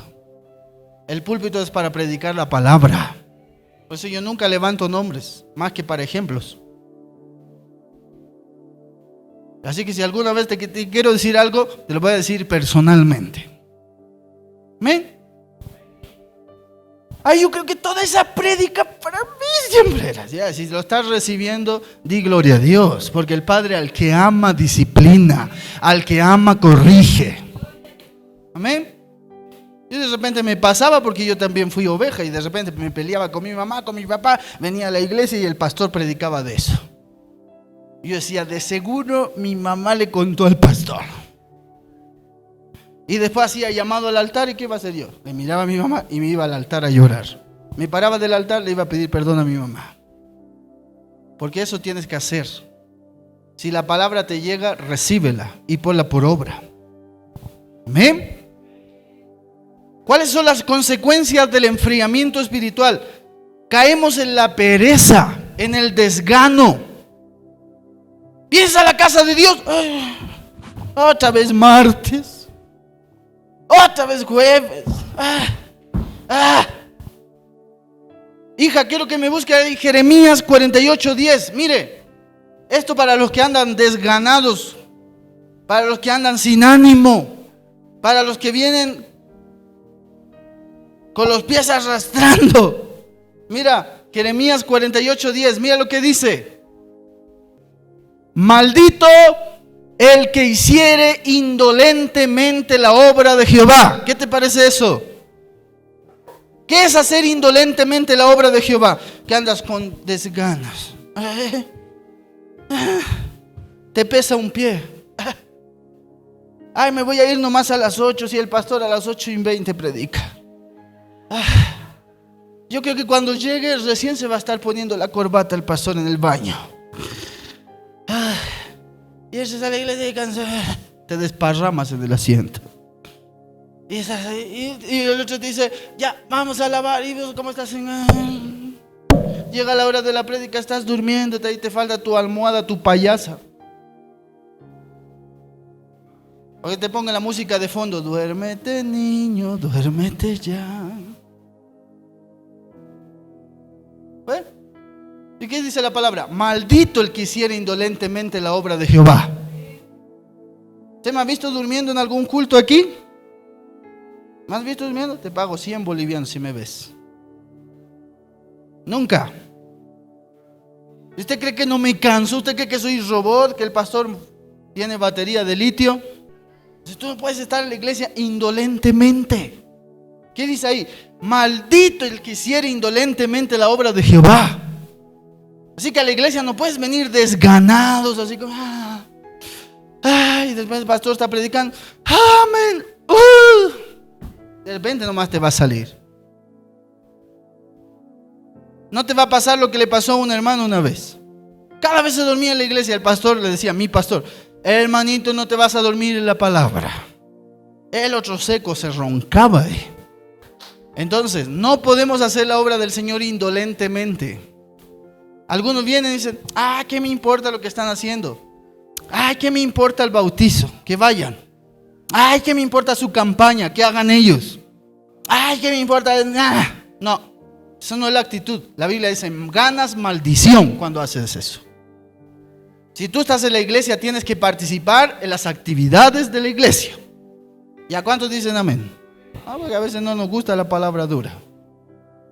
El púlpito es para predicar la palabra. Por eso yo nunca levanto nombres, más que para ejemplos. Así que si alguna vez te quiero decir algo, te lo voy a decir personalmente. ¿Amén? Yo creo que toda esa prédica para mí siempre era. Ya, si lo estás recibiendo, di gloria a Dios. Porque el Padre al que ama disciplina, al que ama corrige. Amén. Yo de repente me pasaba porque yo también fui oveja y de repente me peleaba con mi mamá, con mi papá. Venía a la iglesia y el pastor predicaba de eso. Yo decía: de seguro mi mamá le contó al pastor. Y después hacía llamado al altar. ¿Y qué iba a hacer yo? Le miraba a mi mamá y me iba al altar a llorar. Me paraba del altar, le iba a pedir perdón a mi mamá. Porque eso tienes que hacer. Si la palabra te llega, recíbela y ponla por obra. ¿Amén? ¿Cuáles son las consecuencias del enfriamiento espiritual? Caemos en la pereza, en el desgano. Piensa a la casa de Dios. Otra vez martes. Otra vez jueves. Hija, quiero que me busque ahí Jeremías 48:10. Mire, esto para los que andan desganados, para los que andan sin ánimo, para los que vienen con los pies arrastrando. Mira, Jeremías 48:10. Mira lo que dice: maldito El que hiciere indolentemente la obra de Jehová. ¿Qué te parece eso? ¿Qué es hacer indolentemente la obra de Jehová? Que andas con desganas. Te pesa un pie. Ay, me voy a ir nomás a las 8 si el pastor a las 8:20 predica. Yo creo que cuando llegue recién se va a estar poniendo la corbata el pastor en el baño. Y ese sale a la iglesia y cansado. Te desparramas en el asiento. Y el otro te dice, ya, vamos a lavar. ¿Y vos cómo estás? Llega la hora de la prédica, estás durmiéndote y te falta tu almohada, tu payasa. O que te pongan la música de fondo. Duérmete, niño, duérmete ya. ¿Ve? ¿Y qué dice la palabra? Maldito el que hiciera indolentemente la obra de Jehová. ¿Usted me ha visto durmiendo en algún culto aquí? ¿Me has visto durmiendo? Te pago 100 bolivianos si me ves. Nunca. ¿Usted cree que no me canso? ¿Usted cree que soy robot? ¿Que el pastor tiene batería de litio? Entonces tú no puedes estar en la iglesia indolentemente. ¿Qué dice ahí? Maldito el que hiciera indolentemente la obra de Jehová. Así que a la iglesia no puedes venir desganados, así como ay, después el pastor está predicando, amén. De repente nomás te va a salir. No te va a pasar lo que le pasó a un hermano una vez. Cada vez se dormía en la iglesia, el pastor le decía, mi pastor, hermanito, no te vas a dormir en la palabra. El otro seco se roncaba ahí. Entonces, no podemos hacer la obra del Señor indolentemente. Algunos vienen y dicen, ¿qué me importa lo que están haciendo? ¿Qué me importa el bautizo? Que vayan. ¿Qué me importa su campaña? Que hagan ellos. ¿Qué me importa? No, eso no es la actitud. La Biblia dice, ganas maldición cuando haces eso. Si tú estás en la iglesia, tienes que participar en las actividades de la iglesia. ¿Y a cuántos dicen amén? Porque a veces no nos gusta la palabra dura.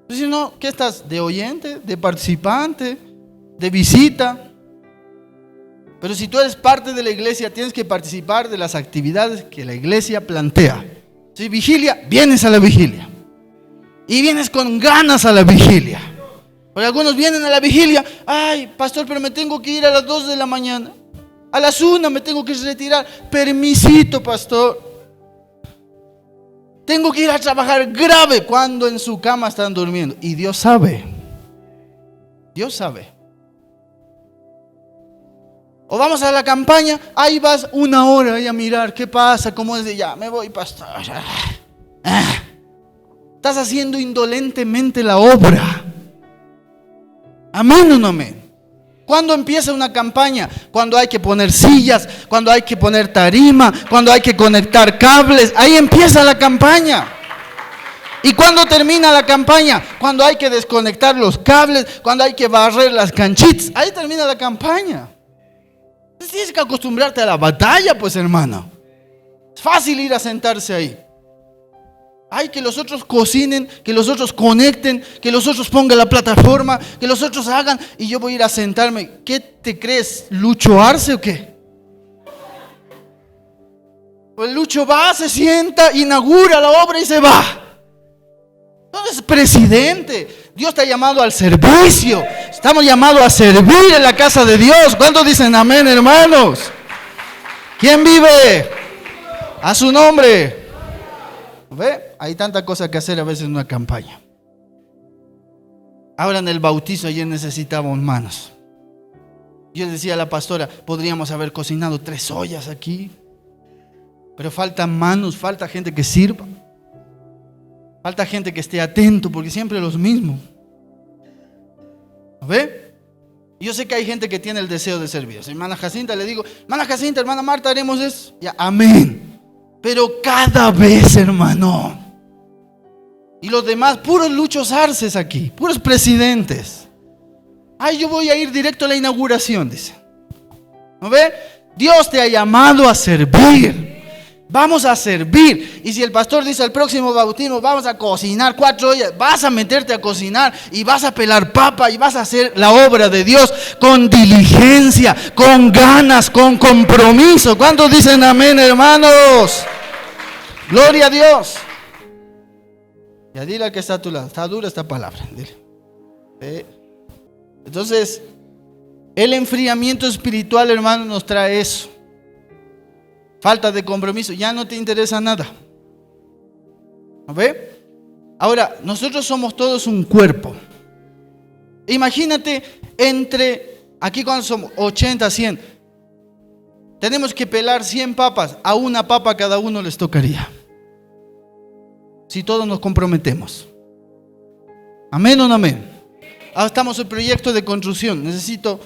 Entonces, no, ¿qué estás? ¿De oyente? ¿De participante? ¿De visita? Pero si tú eres parte de la iglesia, tienes que participar de las actividades que la iglesia plantea. Si vigilia, vienes a la vigilia. Y vienes con ganas a la vigilia. Porque algunos vienen a la vigilia, ay, pastor, pero me tengo que ir a las 2 de la mañana. A las 1 me tengo que retirar. Permisito, pastor. Tengo que ir a trabajar grave cuando en su cama están durmiendo. Y Dios sabe. Dios sabe. O vamos a la campaña, ahí vas 1 hora ahí a mirar qué pasa, cómo es de ya, me voy, pastor. Estás haciendo indolentemente la obra. ¿Amén o no amén? ¿Cuándo empieza una campaña? Cuando hay que poner sillas, cuando hay que poner tarima, cuando hay que conectar cables. Ahí empieza la campaña. ¿Y cuándo termina la campaña? Cuando hay que desconectar los cables, cuando hay que barrer las canchitas. Ahí termina la campaña. Entonces tienes que acostumbrarte a la batalla, pues, hermano. Es fácil ir a sentarse ahí. Hay que los otros cocinen, que los otros conecten, que los otros pongan la plataforma, que los otros hagan y yo voy a ir a sentarme. ¿Qué te crees? ¿Lucho Arce o qué? Pues Lucho va, se sienta, inaugura la obra y se va. No es presidente. Dios te ha llamado al servicio. Estamos llamados a servir en la casa de Dios. ¿Cuántos dicen amén, hermanos? ¿Quién vive? A su nombre. ¿Ve? Hay tanta cosa que hacer a veces en una campaña. Ahora en el bautizo ayer necesitábamos manos. Yo le decía a la pastora, podríamos haber cocinado 3 ollas aquí. Pero faltan manos, falta gente que sirva. Falta gente que esté atento, porque siempre es los mismos. ¿Ve? Yo sé que hay gente que tiene el deseo de servir. A hermana Jacinta le digo, hermana Jacinta, hermana Marta, haremos eso. Ya, amén. Pero cada vez, hermano. Y los demás, puros Luchos Arces aquí, puros presidentes. Ay, yo voy a ir directo a la inauguración, dice. ¿No ve? Dios te ha llamado a servir. Vamos a servir. Y si el pastor dice el próximo bautismo vamos a cocinar 4 ollas, vas a meterte a cocinar y vas a pelar papa y vas a hacer la obra de Dios con diligencia, con ganas, con compromiso. ¿Cuántos dicen amén, hermanos? Gloria a Dios. Ya dile al que está a tu lado, está dura esta palabra. Dile. Entonces, el enfriamiento espiritual, hermano, nos trae eso. Falta de compromiso, ya no te interesa nada. ¿No ve? Ahora, nosotros somos todos un cuerpo. Imagínate aquí cuando somos 80, 100, tenemos que pelar 100 papas, a una papa cada uno les tocaría. Si todos nos comprometemos. ¿Amén o no amén? Ahora estamos en proyecto de construcción. Necesito,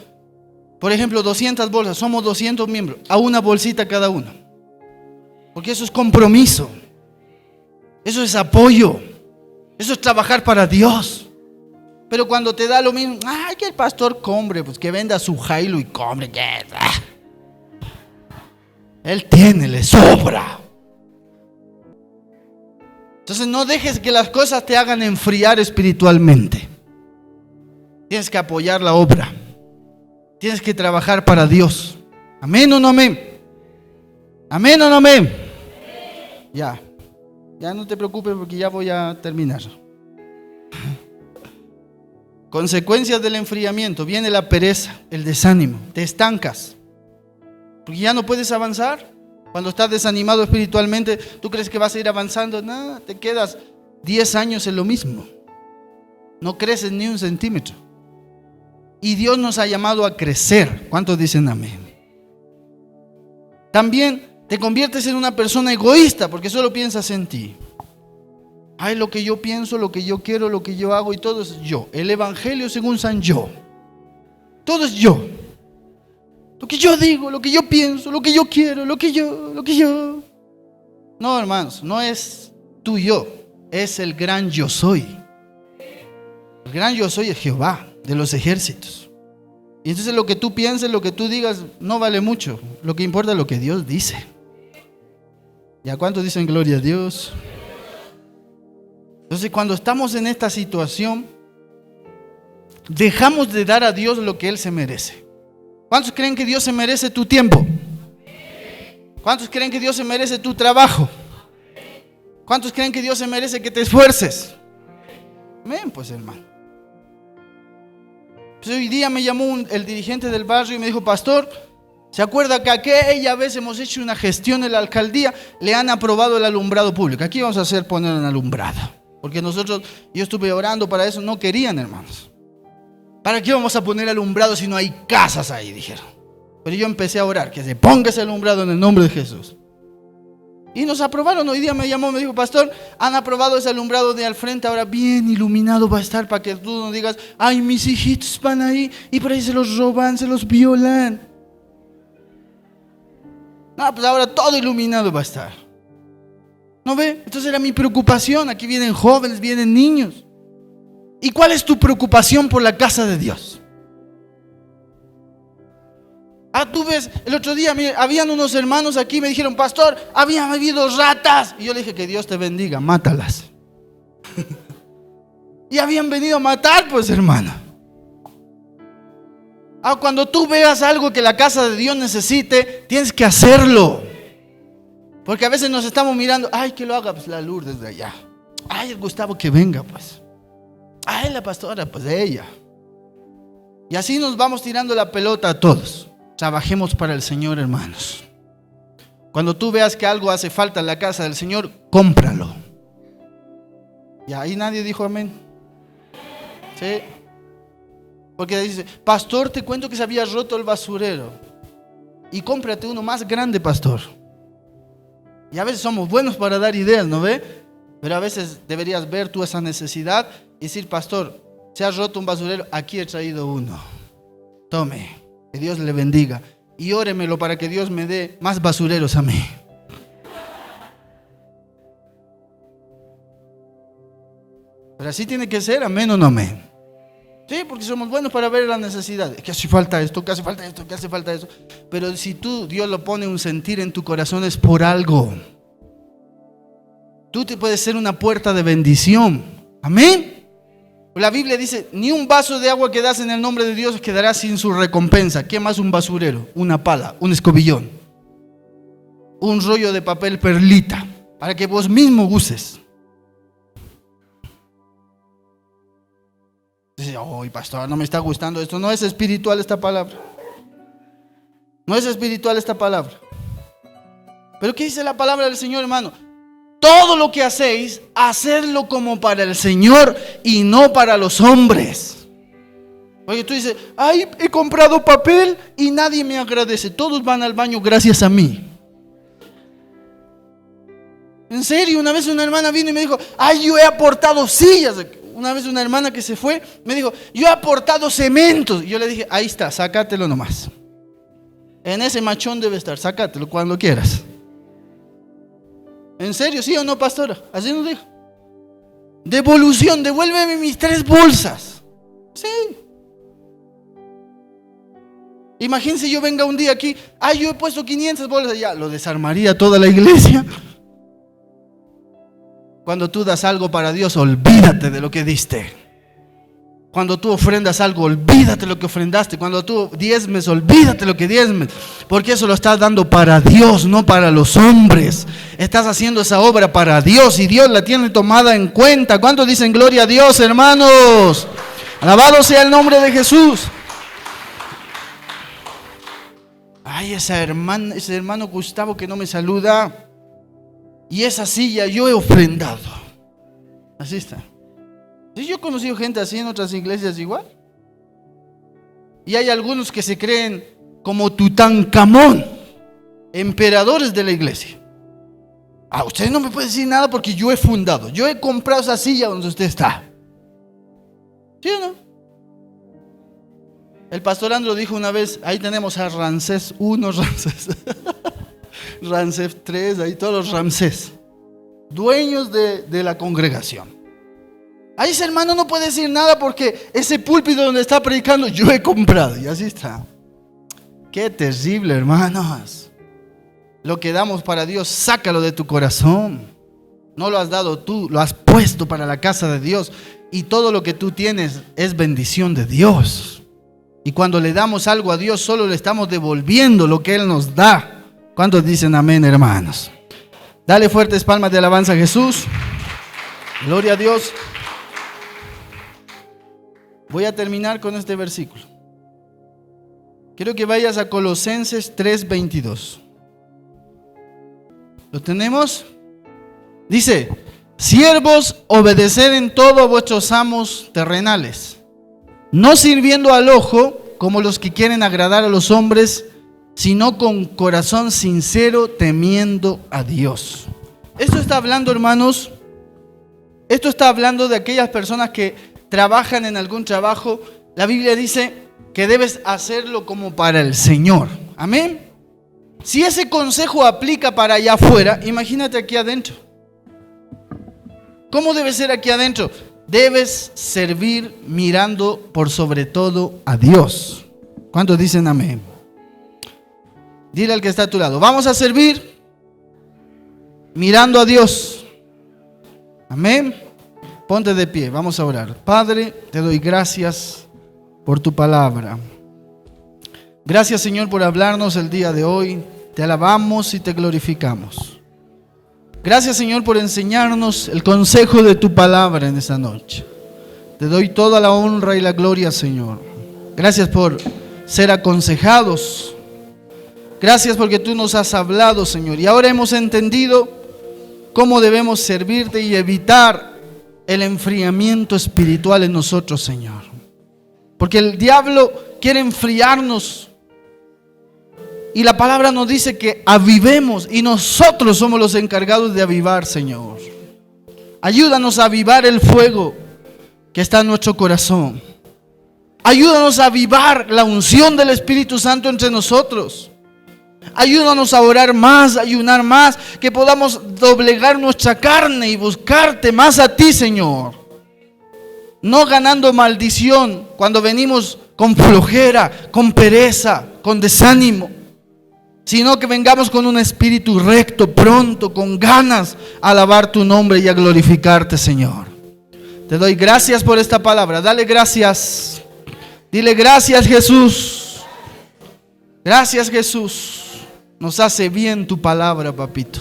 por ejemplo, 200 bolsas. Somos 200 miembros. A una bolsita cada uno. Porque eso es compromiso. Eso es apoyo. Eso es trabajar para Dios. Pero cuando te da lo mismo, ay, que el pastor compre, pues que venda su jailo y compre. Él tiene, le sobra. Entonces no dejes que las cosas te hagan enfriar espiritualmente. Tienes que apoyar la obra. Tienes que trabajar para Dios. ¿Amén o no amén? ¿Amén o no amén? Ya no te preocupes porque ya voy a terminar. Consecuencias del enfriamiento. Viene la pereza, el desánimo. Te estancas. Porque ya no puedes avanzar. Cuando estás desanimado espiritualmente, ¿tú crees que vas a ir avanzando? No, te quedas 10 años en lo mismo. No creces ni un centímetro. Y Dios nos ha llamado a crecer. ¿Cuántos dicen amén? También te conviertes en una persona egoísta porque solo piensas en ti. Ay, lo que yo pienso, lo que yo quiero, lo que yo hago y todo es yo. El evangelio según San yo. Todo es yo. Lo que yo digo, lo que yo pienso, lo que yo quiero, lo que yo. No, hermanos, no es tu yo, es el gran yo soy. El gran yo soy es Jehová de los ejércitos. Y entonces lo que tú pienses, lo que tú digas, no vale mucho. Lo que importa es lo que Dios dice. ¿Y a cuántos dicen gloria a Dios? Entonces cuando estamos en esta situación, dejamos de dar a Dios lo que Él se merece. ¿Cuántos creen que Dios se merece tu tiempo? ¿Cuántos creen que Dios se merece tu trabajo? ¿Cuántos creen que Dios se merece que te esfuerces? Amén, pues hermano. Pues hoy día me llamó el dirigente del barrio y me dijo, pastor, ¿se acuerda que aquella vez hemos hecho una gestión en la alcaldía? Le han aprobado el alumbrado público. Aquí vamos a hacer poner un alumbrado. Porque yo estuve orando para eso, no querían, hermanos. ¿Para qué vamos a poner alumbrado si no hay casas ahí? Dijeron. Pero yo empecé a orar, que se ponga ese alumbrado en el nombre de Jesús. Y nos aprobaron. Hoy día me llamó, me dijo, pastor, han aprobado ese alumbrado de al frente, ahora bien iluminado va a estar para que tú no digas, ay, mis hijitos van ahí y por ahí se los roban, se los violan. No, pues ahora todo iluminado va a estar. ¿No ve? Entonces era mi preocupación. Aquí vienen jóvenes, vienen niños. ¿Y cuál es tu preocupación por la casa de Dios? Tú ves, el otro día habían unos hermanos aquí, me dijeron, pastor, habían habido ratas. Y yo le dije, que Dios te bendiga, mátalas. Y habían venido a matar, pues hermano. Cuando tú veas algo que la casa de Dios necesite, tienes que hacerlo. Porque a veces nos estamos mirando, ay, que lo haga pues la Lourdes de allá. Ay, el Gustavo que venga, pues. Ay, la pastora, pues de ella. Y así nos vamos tirando la pelota a todos. Trabajemos para el Señor, hermanos. Cuando tú veas que algo hace falta en la casa del Señor, cómpralo. Y ahí nadie dijo amén. ¿Sí? Porque dice, pastor, te cuento que se había roto el basurero. Y cómprate uno más grande, pastor. Y a veces somos buenos para dar ideas, ¿no ve? Pero a veces deberías ver tú esa necesidad y decir, pastor, se ha roto un basurero, aquí he traído uno. Tome, que Dios le bendiga. Y óremelo para que Dios me dé más basureros a mí. Pero así tiene que ser, amén o no amén. Sí, porque somos buenos para ver la necesidad. Que hace falta esto, que hace falta esto, que hace falta eso. Pero si Dios lo pone un sentir en tu corazón es por algo. tú te puedes ser una puerta de bendición. Amén. La Biblia dice, ni un vaso de agua que das en el nombre de Dios quedará sin su recompensa. ¿Qué más un basurero? Una pala, un escobillón, un rollo de papel perlita, para que vos mismo uses. Dice, oh, pastor, no me está gustando esto. No es espiritual esta palabra. No es espiritual esta palabra. Pero ¿qué dice la palabra del Señor, hermano? Todo lo que hacéis, hacerlo como para el Señor y no para los hombres. Oye, tú dices, ay, he comprado papel y nadie me agradece. Todos van al baño gracias a mí. En serio, una vez una hermana vino y me dijo, ay, yo he aportado sillas. Una vez una hermana que se fue me dijo, yo he aportado cementos. Y yo le dije, ahí está, sácatelo nomás. En ese machón debe estar, sácatelo cuando quieras. ¿En serio? ¿Sí o no, pastora? Así nos dijo. Devolución, devuélveme mis 3 bolsas. Sí. Imagínense yo venga un día aquí, ay, yo he puesto 500 bolsas, ya, lo desarmaría toda la iglesia. Cuando tú das algo para Dios, olvídate de lo que diste. Cuando tú ofrendas algo, olvídate lo que ofrendaste. Cuando tú diezmes, olvídate lo que diezmes. Porque eso lo estás dando para Dios, no para los hombres. Estás haciendo esa obra para Dios y Dios la tiene tomada en cuenta. ¿Cuántos dicen gloria a Dios, hermanos? Alabado sea el nombre de Jesús. Ay, ese hermano Gustavo que no me saluda. Y esa silla yo he ofrendado. Así está. Sí, yo he conocido gente así en otras iglesias igual. Y hay algunos que se creen como Tutankamón, emperadores de la iglesia. Usted no me puede decir nada porque yo he fundado. Yo he comprado esa silla donde usted está. ¿Sí o no? El pastor Andro dijo una vez, ahí tenemos a Ramsés I, Ramsés Ramsés III, ahí todos los Ramsés, dueños de la congregación. Ahí ese hermano no puede decir nada porque ese púlpito donde está predicando yo he comprado. Y así está. Qué terrible, hermanos. Lo que damos para Dios, sácalo de tu corazón. No lo has dado tú, lo has puesto para la casa de Dios. Y todo lo que tú tienes es bendición de Dios. Y cuando le damos algo a Dios, solo le estamos devolviendo lo que Él nos da. ¿Cuántos dicen amén, hermanos? Dale fuertes palmas de alabanza a Jesús. Gloria a Dios. Voy a terminar con este versículo. Quiero que vayas a Colosenses 3:22. ¿Lo tenemos? Dice, siervos, obedeced en todo a vuestros amos terrenales, no sirviendo al ojo como los que quieren agradar a los hombres, sino con corazón sincero, temiendo a Dios. Esto está hablando, hermanos, esto está hablando de aquellas personas que trabajan en algún trabajo. La Biblia dice que debes hacerlo como para el Señor. Amén. Si ese consejo aplica para allá afuera, imagínate aquí adentro. ¿Cómo debe ser aquí adentro? Debes servir mirando por sobre todo a Dios. ¿Cuántos dicen amén? Dile al que está a tu lado, vamos a servir mirando a Dios. Amén. Ponte de pie, vamos a orar. Padre, te doy gracias por tu palabra. Gracias, Señor, por hablarnos el día de hoy. Te alabamos y te glorificamos. Gracias, Señor, por enseñarnos el consejo de tu palabra en esta noche. Te doy toda la honra y la gloria, Señor. Gracias por ser aconsejados. Gracias porque tú nos has hablado, Señor. Y ahora hemos entendido cómo debemos servirte y evitar el enfriamiento espiritual en nosotros, Señor. Porque el diablo quiere enfriarnos. Y la palabra nos dice que avivemos y nosotros somos los encargados de avivar, Señor. Ayúdanos a avivar el fuego que está en nuestro corazón. Ayúdanos a avivar la unción del Espíritu Santo entre nosotros. Ayúdanos a orar más, a ayunar más, que podamos doblegar nuestra carne y buscarte más a ti, Señor. No ganando maldición cuando venimos con flojera, con pereza, con desánimo. sino que vengamos con un espíritu recto, pronto, con ganas a alabar tu nombre y a glorificarte, Señor. Te doy gracias por esta palabra. Dale gracias. Dile gracias, Jesús. Gracias, Jesús. Nos hace bien tu palabra, papito.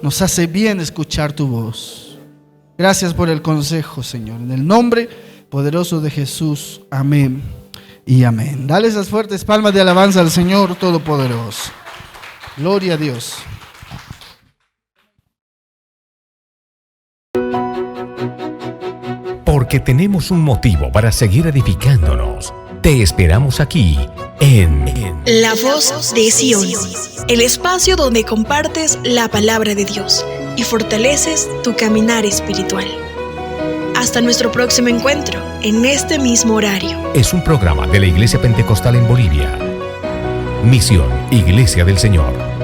Nos hace bien escuchar tu voz. Gracias por el consejo, Señor. En el nombre poderoso de Jesús. Amén y amén. Dale esas fuertes palmas de alabanza al Señor Todopoderoso. Gloria a Dios. Porque tenemos un motivo para seguir edificándonos. Te esperamos aquí en La Voz de Sion, el espacio donde compartes la palabra de Dios y fortaleces tu caminar espiritual. Hasta nuestro próximo encuentro en este mismo horario. Es un programa de la Iglesia Pentecostal en Bolivia. Misión Iglesia del Señor.